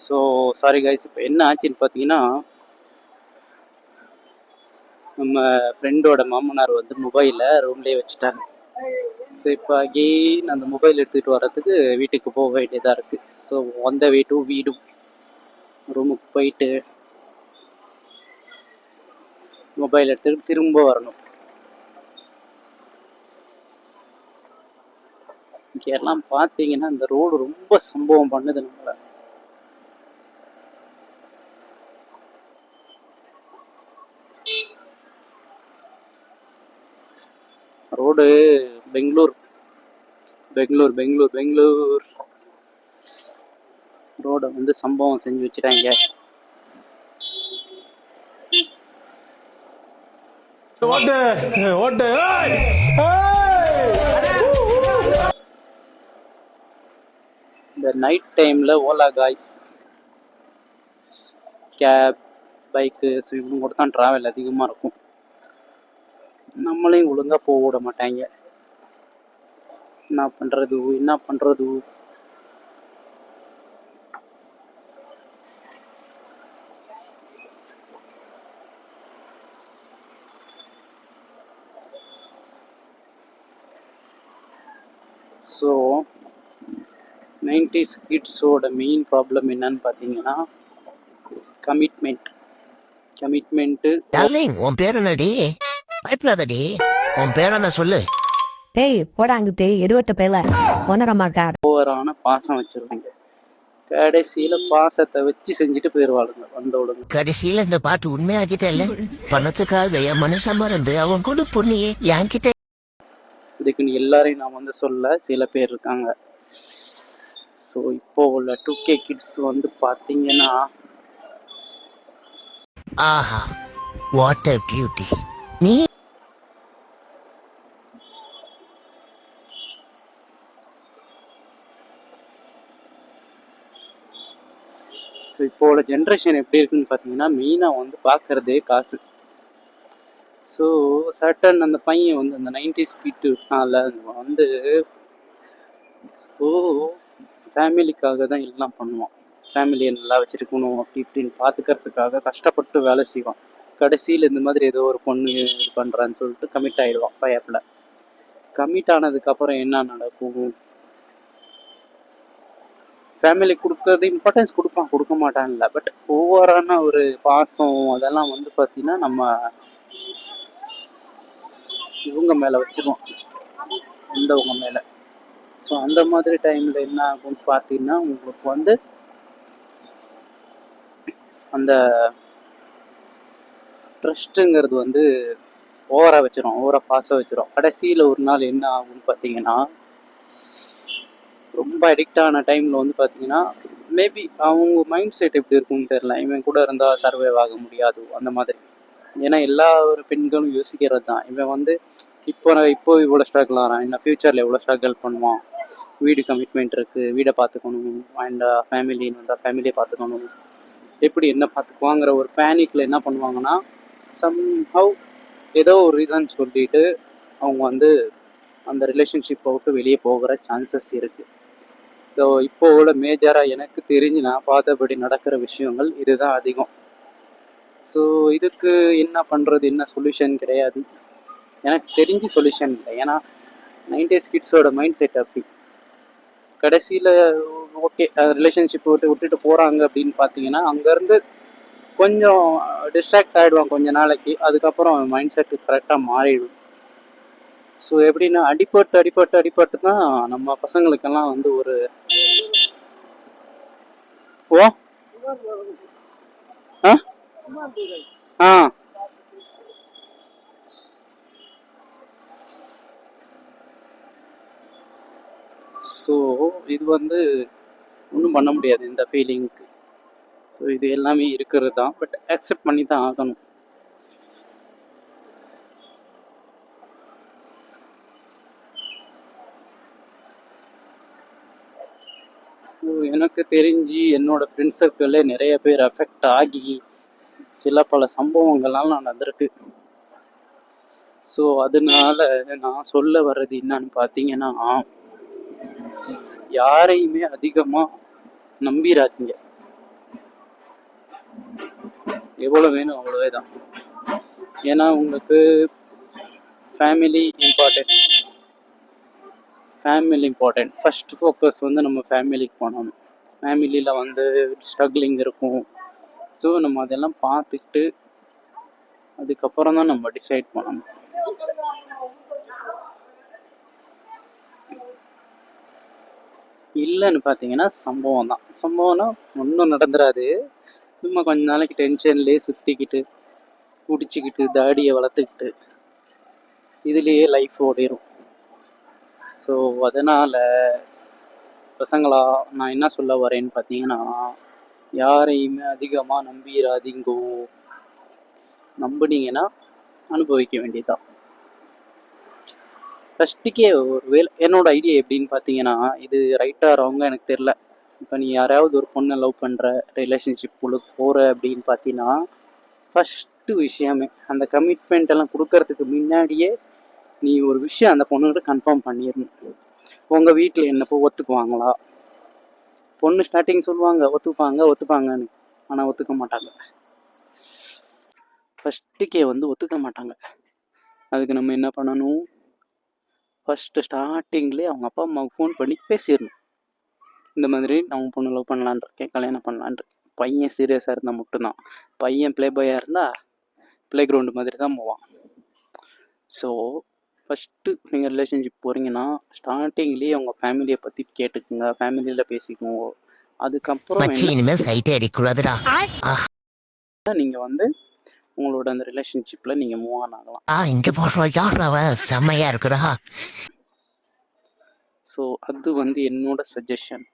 So sorry guys, இப்போ என்ன ஆச்சுன்னு பார்த்தீங்கன்னா, நம்ம ஃப்ரெண்டோட மாமனார் வந்து மொபைலை ரூம்லேயே வச்சுட்டாங்க. ஸோ இப்போ அகெயின் அந்த மொபைல் எடுத்துகிட்டு வர்றதுக்கு வீட்டுக்கு போக வேண்டியதாக இருக்குது. ஸோ அந்த வே டு வீடு ரூமுக்கு போயிட்டு மொபைல் எடுத்துக்கிட்டு திரும்ப வரணும். இங்கே எல்லாம் பார்த்தீங்கன்னா இந்த ரோடு ரொம்ப சம்பவம் பண்ணுது நம்மளை. ரோடு பெங்களூர் பெங்களூர் பெங்களூர் பெங்களூர் ரோடை வந்து சம்பவம் செஞ்சு வச்சுட்டாங்க. இந்த நைட் டைமில் Ola guys, cab, bike, so இவங்க கூட தான் ட்ராவல் அதிகமாக இருக்கும். நம்மளையும் ஒழுங்காக போக விட மாட்டாங்க. என்ன பண்ணுறது. ஸோ 90s கிட்ஸோட மெயின் ப்ராப்ளம் என்னன்னு பார்த்தீங்கன்னா கமிட்மெண்ட்டு. உன் பேர் என்னடி? பயப்படாதடி, உன் பேர் என்ன சொல்லு. டேய் போடாங்குதே எடுவட்ட பேல ஒன்னரமாக்கா ஓவரான பாசம் வச்சிருவாங்க. கடைசியில் பாசத்தை வச்சு செஞ்சுட்டு போயிடுவாளுங்க வந்தவளுங்க. கடைசியில இந்த பாட்டு உண்மையாக்கிட்ட இல்ல, பணத்துக்காக என் மனுஷன் மறந்து அவன் கூட பொண்ணியே என்கிட்ட. இதுக்குன்னு எல்லாரையும் நான் வந்து சொல்ல, சில பேர் இருக்காங்க. ஸோ இப்போ உள்ள 2K கிட்ஸ் வந்து பார்த்தீங்கன்னா, ஆஹா வாட் a பியூட்டி. நீ இப்போ உள்ள ஜென்ரேஷன் எப்படி இருக்குன்னு பார்த்தீங்கன்னா, மெயினாக வந்து பார்க்குறதே காசு. ஸோ சர்டன் அந்த பையன் வந்து அந்த 90s கிட்டு இருக்கான்ல, வந்து ஃபேமிலிக்காக தான் எல்லாம் பண்ணுவான். ஃபேமிலியை நல்லா வச்சுருக்கணும் அப்படி இப்படின்னு பார்த்துக்கிறதுக்காக கஷ்டப்பட்டு வேலை செய்வான். கடைசியில் இந்த மாதிரி ஏதோ ஒரு பொண்ணு இது பண்ணுறான்னு சொல்லிட்டு கமிட் ஆகிடுவான் பயப்பில். கமிட் ஆனதுக்கப்புறம் என்ன நடக்கும்? ஃபேமிலி கொடுக்கறது இம்பார்ட்டன்ஸ் கொடுக்க மாட்டான் இல்லை, பட் ஓவரான ஒரு பாசம் அதெல்லாம் வந்து பார்த்தீங்கன்னா நம்ம இவங்க மேலே வச்சுருவோம், இந்தவங்க மேலே. ஸோ அந்த மாதிரி டைமில் என்ன ஆகும்னு பார்த்தீங்கன்னா, உங்களுக்கு வந்து அந்த ட்ரஸ்ட்டுங்கிறது வந்து ஓவராக பாசம் வச்சிரும். கடைசியில் ஒரு நாள் என்ன ஆகும்னு பார்த்தீங்கன்னா, ரொம்ப அடிக்ட் ஆன டைமில் வந்து பார்த்தீங்கன்னா, மேபி அவங்க மைண்ட் செட் எப்படி இருக்கும்னு தெரில, இவன் கூட இருந்தால் சர்வைவ் ஆக முடியாது அந்த மாதிரி. ஏன்னா எல்லா ஒரு பெண்களும் யோசிக்கிறது தான், இவன் வந்து இப்போ இவ்வளோ ஸ்ட்ரகிள் ஆகிறான், இன்னும் ஃப்யூச்சரில் எவ்வளோ ஸ்ட்ரகிள் பண்ணுவான், வீடு கமிட்மெண்ட் இருக்குது, வீடை பார்த்துக்கணும், அண்ட் ஃபேமிலின்னு வந்தால் ஃபேமிலியை பார்த்துக்கணும், எப்படி என்ன பார்த்துக்குவாங்கிற ஒரு பேனிக்கில் என்ன பண்ணுவாங்கன்னா, சம்ஹவ் ஏதோ ஒரு ரீசன் சொல்லிட்டு அவங்க வந்து அந்த ரிலேஷன்ஷிப்பை விட்டு வெளியே போகிற சான்சஸ் இருக்குது. ஸோ இப்போ உள்ள மேஜராக எனக்கு தெரிஞ்சு நான் பார்த்தபடி நடக்கிற விஷயங்கள் இதுதான் அதிகம். ஸோ இதுக்கு என்ன பண்ணுறது, என்ன சொல்யூஷன் கிடையாது, எனக்கு தெரிஞ்சு சொல்யூஷன் இல்லை. ஏன்னா 90s கிட்ஸோட மைண்ட் செட் அப்படி. கடைசியில் ஓகே ரிலேஷன்ஷிப் விட்டுட்டு போகிறாங்க அப்படின்னு பார்த்தீங்கன்னா, அங்கேருந்து கொஞ்சம் டிஸ்ட்ராக்ட் ஆகிடுவான் கொஞ்ச நாளைக்கு, அதுக்கப்புறம் மைண்ட் செட்டு கரெக்டாக மாறிடும். ஸோ எப்படின்னா அடிபட்டு தான் நம்ம பசங்களுக்கெல்லாம் வந்து ஒரு ஸோ இது வந்து ஒன்றும் பண்ண முடியாது இந்த ஃபீலிங்க்கு. ஸோ இது எல்லாமே இருக்கிறது தான், பட் அக்செப்ட் பண்ணி தான் ஆகணும். எனக்கு தெரிஞ்சு என்னோட ஃப்ரெண்ட்ஸ் சர்க்கிளே நிறைய பேர் அஃபெக்ட் ஆகி சில பல சம்பவங்கள்லாம் நடந்திருக்கு. ஸோ அதனால நான் சொல்ல வர்றது என்னன்னு பார்த்தீங்கன்னா, யாரையுமே அதிகமாக நம்பிடாதீங்க. எவ்வளோ வேணும் அவ்வளோவே தான். ஏன்னா உங்களுக்கு ஃபேமிலி இம்பார்ட்டன்ட். ஃபர்ஸ்ட் ஃபோக்கஸ் வந்து நம்ம ஃபேமிலிக்கு பண்ணணும். ஃபேமிலியில் வந்து ஸ்ட்ரகிளிங் இருக்கும். ஸோ நம்ம அதெல்லாம் பார்த்துட்டு அதுக்கப்புறம் தான் நம்ம டிசைட் பண்ணணும். இல்லைன்னு பார்த்தீங்கன்னா சம்பவம்னா ஒன்றும் நடந்துடாது. சும்மா கொஞ்ச நாளைக்கு டென்ஷன்லேயே சுற்றிக்கிட்டு குடிச்சிக்கிட்டு தாடியை வளர்த்துக்கிட்டு இதுலேயே லைஃப் ஓடிடும். ஸோ அதனால் பசங்களா நான் என்ன சொல்ல வரேன்னு பார்த்தீங்கன்னா, யாரையுமே அதிகமாக நம்பிடாதீங்கோ. நம்புனீங்கன்னா அனுபவிக்க வேண்டியதுதான். ஃபஸ்ட்டுக்கே ஒரு என்னோட ஐடியா எப்படின்னு பார்த்தீங்கன்னா, இது ரைட்டாக ராங்க எனக்கு தெரில. இப்போ நீ யாராவது ஒரு பொண்ணை லவ் பண்ணுற, ரிலேஷன்ஷிப்புக்குள்ளே போகிற அப்படின்னு பார்த்தீங்கன்னா, ஃபஸ்ட்டு விஷயமே அந்த கமிட்மெண்ட் எல்லாம் கொடுக்கறதுக்கு முன்னாடியே நீ ஒரு விஷயம் அந்த பொண்ணுகிட்ட கன்ஃபார்ம் பண்ணிடணும். உங்கள் வீட்டில் என்னப்போ ஒத்துக்குவாங்களா? பொண்ணு ஸ்டார்டிங் சொல்லுவாங்க ஒத்துப்பாங்கன்னு, ஆனால் ஒத்துக்க மாட்டாங்க. ஃபஸ்ட்டுக்கே வந்து ஒத்துக்க மாட்டாங்க. அதுக்கு நம்ம என்ன பண்ணணும்? ஃபஸ்ட்டு ஸ்டார்டிங்லேயே அவங்க அப்பா அம்மாவுக்கு ஃபோன் பண்ணி பேசிடணும். இந்த மாதிரி நான் உன் பொண்ணு லவ் பண்ணலான் இருக்கேன், கல்யாணம் பண்ணலான் இருக்கேன். பையன் சீரியஸாக இருந்தால் மட்டும்தான். பையன் ப்ளே பாயாக இருந்தால் ப்ளே கிரவுண்டு மாதிரி தான் போவான். ஸோ ஃபஸ்ட்டு நீங்கள் ரிலேஷன்ஷிப் போகிறீங்கன்னா ஸ்டார்டிங்லேயே அவங்க ஃபேமிலியை பற்றி கேட்டுக்குங்க, ஃபேமிலியில் பேசிக்குங்க. அதுக்கப்புறம் இனிமேல் சைட்டே அடிக்கூடாதுடா. நீங்கள் வந்து உங்களோட அந்த ரிலேஷன்ஷிப்பில் நீங்கள் மூவ் ஆன் ஆகலாம். இங்கே போடுறோம் யார் செம்மையாக இருக்குடா. ஸோ அது வந்து என்னோட சஜஷன்.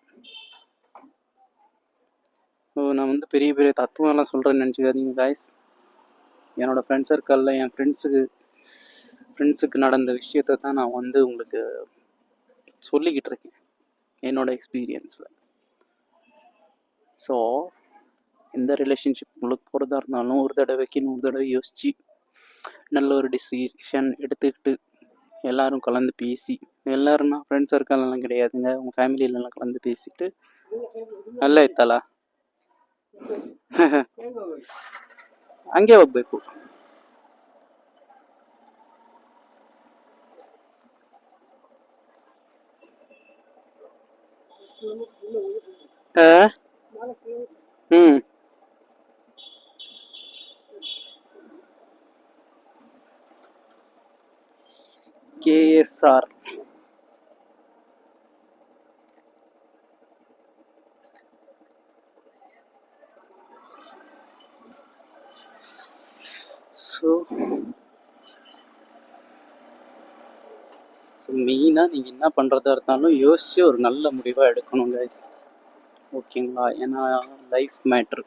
நான் வந்து பெரிய பெரிய தத்துவம்லாம் சொல்கிறேன்னு நினச்சிக்காதீங்க காய்ஸ். என்னோடய ஃப்ரெண்ட் சர்க்கிளில் என் ஃப்ரெண்ட்ஸுக்கு நடந்த விஷயத்தை தான் நான் வந்து உங்களுக்கு சொல்லிக்கிட்டு இருக்கேன் என்னோடய எக்ஸ்பீரியன்ஸில். ஸோ எந்த ரிலேஷன்ஷிப் உங்களுக்கு போகிறதா இருந்தாலும் ஒரு தடவை யோசித்து நல்ல ஒரு டிசிஷன் எடுத்துக்கிட்டு எல்லோரும் கலந்து பேசி, எல்லோரும்னா ஃப்ரெண்ட் சர்க்கிள்லாம் கிடையாதுங்க, உங்கள் ஃபேமிலியிலலாம் கலந்து பேசிட்டு ಅಲ್ಲ ಇತ್ತಲ್ಲ ಹಂಗೆ ಹೋಗ್ಬೇಕು. ಹ್ಮ್ KSR ஸோ மெயினாக நீங்கள் என்ன பண்ணுறதா இருந்தாலும் யோசிச்சு ஒரு நல்ல முடிவாக எடுக்கணும் கைஸ், ஓகேங்களா? ஏன்னா லைஃப் மேட்ரு.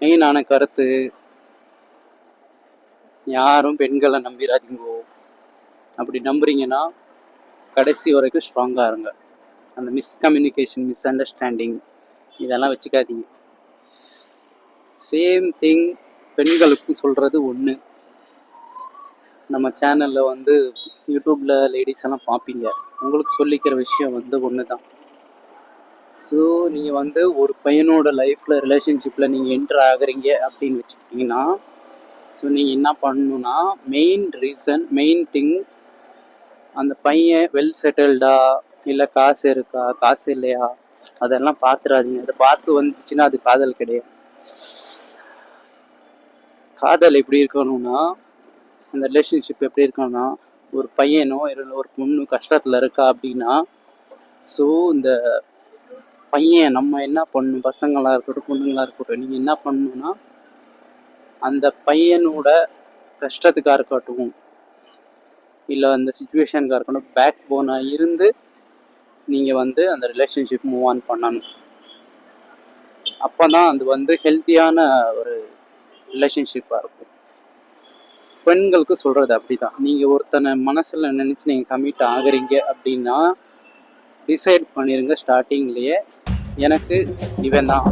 மெயினான கருத்து, யாரும் பெண்களை நம்பிடாதீங்கோ. அப்படி நம்புறீங்கன்னா கடைசி வரைக்கும் ஸ்ட்ராங்காக இருங்க. அந்த மிஸ்கம்யூனிகேஷன், மிஸ் அண்டர்ஸ்டாண்டிங் இதெல்லாம் வச்சுக்காதீங்க. சேம் திங் பெண்களுக்கு சொல்கிறது ஒன்று. நம்ம சேனலில் வந்து யூடியூப்பில் லேடிஸ் எல்லாம் பார்ப்பீங்க, உங்களுக்கு சொல்லிக்கிற விஷயம் வந்து ஒன்று தான். ஸோ நீங்கள் வந்து ஒரு பையனோட லைஃப்பில் ரிலேஷன்ஷிப்பில் நீங்கள் என்ட்ரு ஆகுறீங்க அப்படின்னு வச்சுக்கிட்டிங்கன்னா, ஸோ நீங்கள் என்ன பண்ணணுன்னா, மெயின் திங் அந்த பையன் வெல் செட்டில்டா இல்லை காசு இருக்கா காசு இல்லையா அதெல்லாம் பார்த்துடாதீங்க. அதை பார்த்து வந்துச்சுன்னா அது காதல் கிடையாது. காதல் எப்படி இருக்கணும்னா, அந்த ரிலேஷன்ஷிப் எப்படி இருக்கணும்னா, ஒரு பையனோ இல்லை ஒரு பொண்ணு கஷ்டத்தில் இருக்கா அப்படின்னா, ஸோ இந்த பையன் நம்ம என்ன பண்ணணும், பசங்களாக இருக்கட்டும் பொண்ணுங்களாக இருக்கட்டும், நீங்கள் என்ன பண்ணணும்னா அந்த பையனோட கஷ்டத்துக்காக இருக்கட்டும் இல்லை அந்த சுச்சுவேஷனுக்காக இருக்கட்டும் பேக் போனாக இருந்து நீங்கள் வந்து அந்த ரிலேஷன்ஷிப் மூவ் ஆன் பண்ணணும். அப்போ தான் அது வந்து ஹெல்த்தியான ஒரு ரிலேஷன்ஷிப்பாக இருக்கும். பெண்களுக்கு சொல்கிறது அப்படி தான். நீங்கள் ஒருத்தனை மனசில் நினச்சி நீங்கள் கமிட் ஆகுறீங்க அப்படின்னா டிசைட் பண்ணிடுங்க ஸ்டார்டிங்லேயே, எனக்கு இவன் தான்